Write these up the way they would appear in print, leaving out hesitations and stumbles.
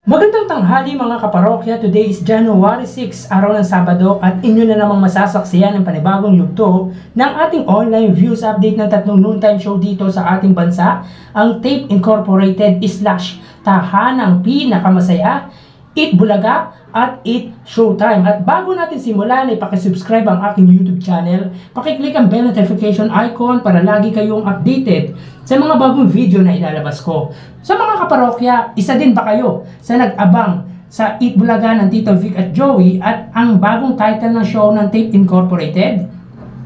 Magandang tanghali mga kaparokya. Today is January 6, araw ng Sabado, at inyo na namang masasaksiyan ng panibagong yugto ng ating online views update ng tatlong noontime show dito sa ating bansa, ang Tape Incorporated / Tahanang Pinakamasaya, Eat Bulaga at Eat Showtime. At bago natin simulan ay pakisubscribe ang aking YouTube channel, pakiclick ang bell notification icon para lagi kayong updated sa mga bagong video na ilalabas ko. Sa mga kaparokya, isa din ba kayo sa nag-abang sa Eat Bulaga ng Tito Vic at Joey at ang bagong title ng show ng Tape Incorporated?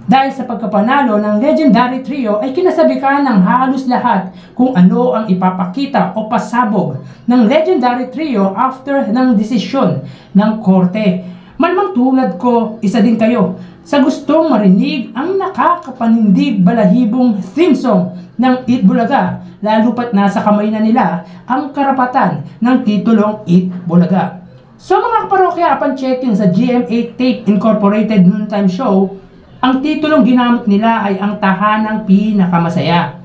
Dahil sa pagkapanalo ng legendary trio ay kinasabi ka ng halos lahat kung ano ang ipapakita o pasabog ng legendary trio after ng desisyon ng korte. Malamang tulad ko, isa din kayo sa gustong marinig ang nakakapanindig balahibong theme song ng Eat Bulaga, lalo pat nasa kamay na nila ang karapatan ng titulong Eat Bulaga. So mga kaparokya, upon checking sa GMA Tape Incorporated noontime show, ang titulong ginamit nila ay ang Tahanang Pinakamasaya.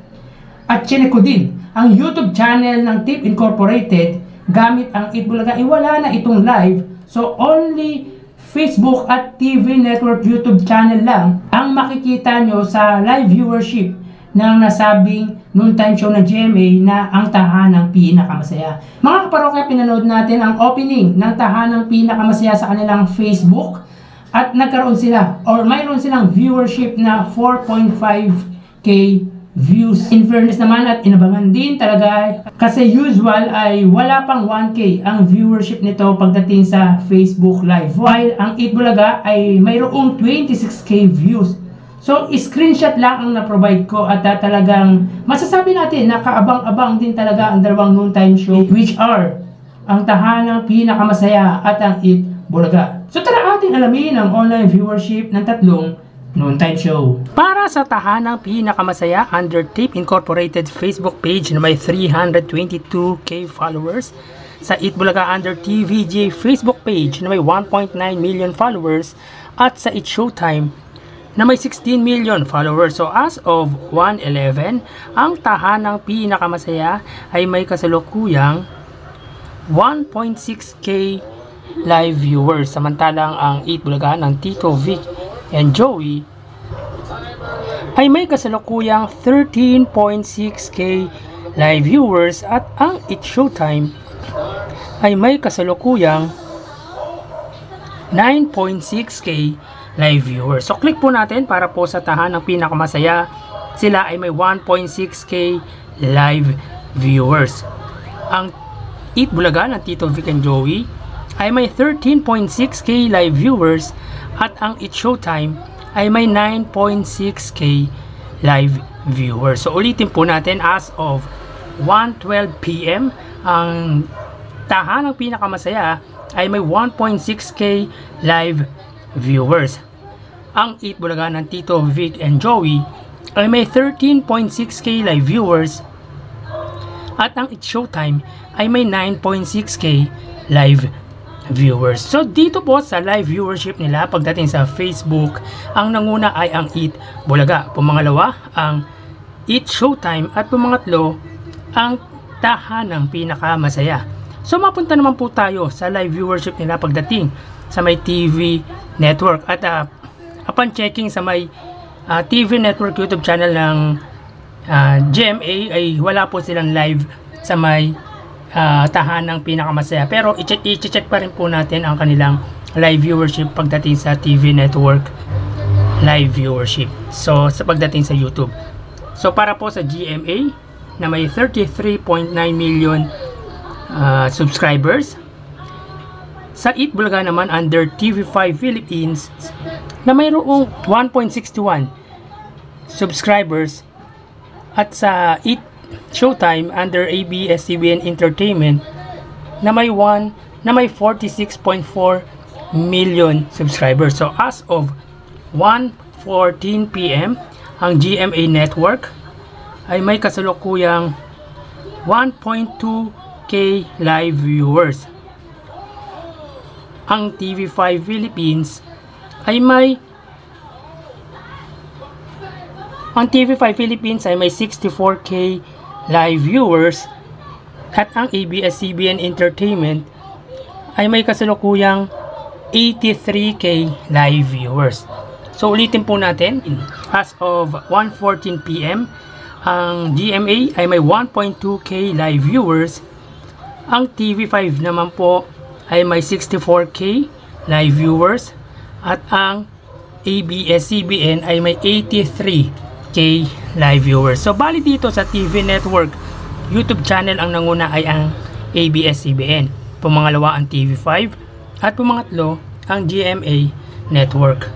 At chinek ko din ang YouTube channel ng Tape Incorporated gamit ang Eat Bulaga. Wala na itong live, so only Facebook at TV Network YouTube channel lang ang makikita nyo sa live viewership ng nasabing noontime show ng GMA na ang Tahanang Pinakamasaya. Mga kaparokya, pinanood natin ang opening ng Tahanang Pinakamasaya sa kanilang Facebook at nagkaroon sila or mayroon silang viewership na 4.5k views. In fairness naman at inabangan din talaga kasi usual ay wala pang 1k ang viewership nito pagdating sa Facebook Live. While ang Eat Bulaga ay mayroong 26k views. So, screenshot lang ang na-provide ko at talagang masasabi natin na kaabang-abang din talaga ang dalawang noontime show which are ang Tahanang Pinakamasaya at ang Eat Bulaga. So, tara ating alamin ang online viewership ng tatlong noontime show. Para sa Tahanang Pinakamasaya, under Tape Incorporated Facebook page na may 322k followers, sa Eat Bulaga under TVJ Facebook page na may 1.9 million followers, at sa Eat Showtime na may 16 million followers. So as of 1/11, ang Tahanang Pinakamasaya ay may kasalukuyang 1.6k live viewers, samantalang ang Eat Bulaga ng Tito Vic and Joey ay may kasalukuyang 13.6k live viewers, at ang Eat Showtime ay may kasalukuyang 9.6k live viewers. So click po natin para po sa Tahanang Pinakamasaya, sila ay may 1.6k live viewers. Ang Eat Bulaga ng Tito Vic and Joey ay may 13.6k live viewers, at ang Eat Showtime ay may 9.6k live viewers. So ulitin po natin, as of 1:12 PM, ang Tahanang Pinakamasaya ay may 1.6k live viewers. Ang Eat Bulaga ng Tito Vic and Joey ay may 13.6k live viewers, at ang Eat Showtime ay may 9.6k live viewers. So dito po sa live viewership nila pagdating sa Facebook, ang nanguna ay ang Eat Bulaga, pumangalawa ang Eat Showtime, at pumangatlo ang Tahanang Pinakamasaya. So mapunta naman po tayo sa live viewership nila pagdating sa may TV Network, at upon checking sa may TV Network YouTube channel ng GMA ay wala po silang live sa may Tahanang Pinakamasaya, pero i-check pa rin po natin ang kanilang live viewership pagdating sa TV Network live viewership, so sa pagdating sa YouTube. So para po sa GMA na may 33.9 million subscribers, sa Eat Bulaga naman under TV5 Philippines na mayroong 1.61 subscribers, at sa Eat Showtime under ABS-CBN Entertainment na may 46.4 million subscribers. So as of 1:14 PM, ang GMA Network ay may kasalukuyang 1.2k live viewers. Ang TV5 Philippines ay may Ang TV5 Philippines ay may 64k live viewers, At ang ABS-CBN Entertainment ay may kasalukuyang 83k live viewers. So ulitin po natin, as of 1:14 PM, ang GMA ay may 1.2k live viewers. Ang TV5 naman po ay may 64k live viewers. At ang ABS-CBN ay may 83k live viewers. So bali dito sa TV network, YouTube channel ang nanguna ay ang ABS-CBN. Pumangalawa ang TV5 at pumangatlo ang GMA network.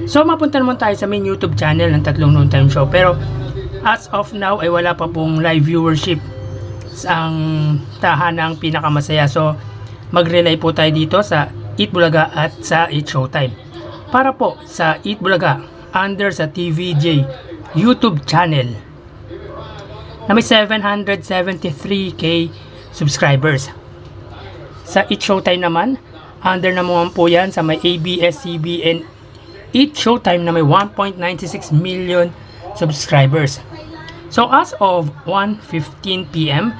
So mapunta naman tayo sa main YouTube channel ng Tatlong Noontime Show, pero as of now ay wala pa pong live viewership sa tahanang pinakamasaya. So mag-relay po tayo dito sa Eat Bulaga at sa Eat Showtime. Para po sa Eat Bulaga, under sa TVJ YouTube channel na may 773k subscribers. Sa Eat Showtime naman, under naman po yan sa may ABS-CBN Eat Showtime na may 1.96 million subscribers. So as of 1:15 PM,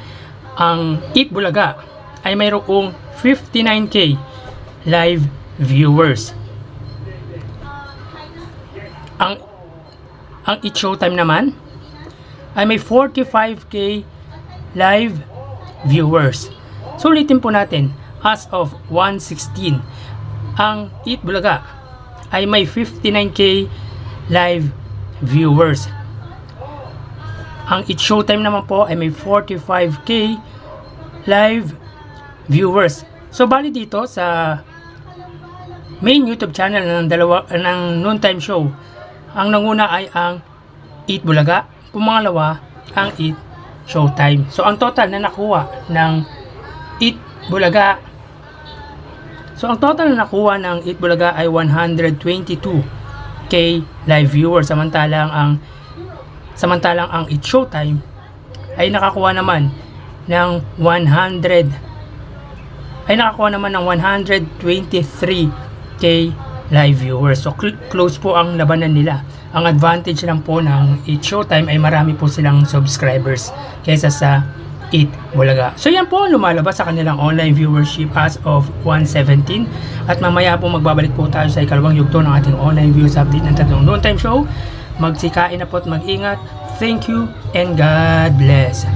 ang Eat Bulaga ay mayroong 59k live viewers. Ang Eat Showtime naman ay may 45k live viewers. So ulitin po natin, as of 1:16, ang Eat Bulaga ay may 59k live viewers. Ang Eat Showtime naman po ay may 45k live viewers. So bali dito sa main YouTube channel ng Noontime Show, ang nanguna ay ang Eat Bulaga, pumangalawa ang Eat Showtime. So ang total na nakuha ng Eat Bulaga, ang Eat Bulaga ay 122k live viewers, samantalang ang Eat Showtime ay nakakuha naman ng 123k live viewers. So close po ang labanan nila. Ang advantage lang po ng Eat Showtime ay marami po silang subscribers kaysa sa Eat Bulaga. So yan po lumalabas sa kanilang online viewership as of 1:17, at mamaya po magbabalik po tayo sa ikalawang yugto ng ating online views update ng Tatlong Noontime Show. Magsikain na po at mag-ingat. Thank you and God bless.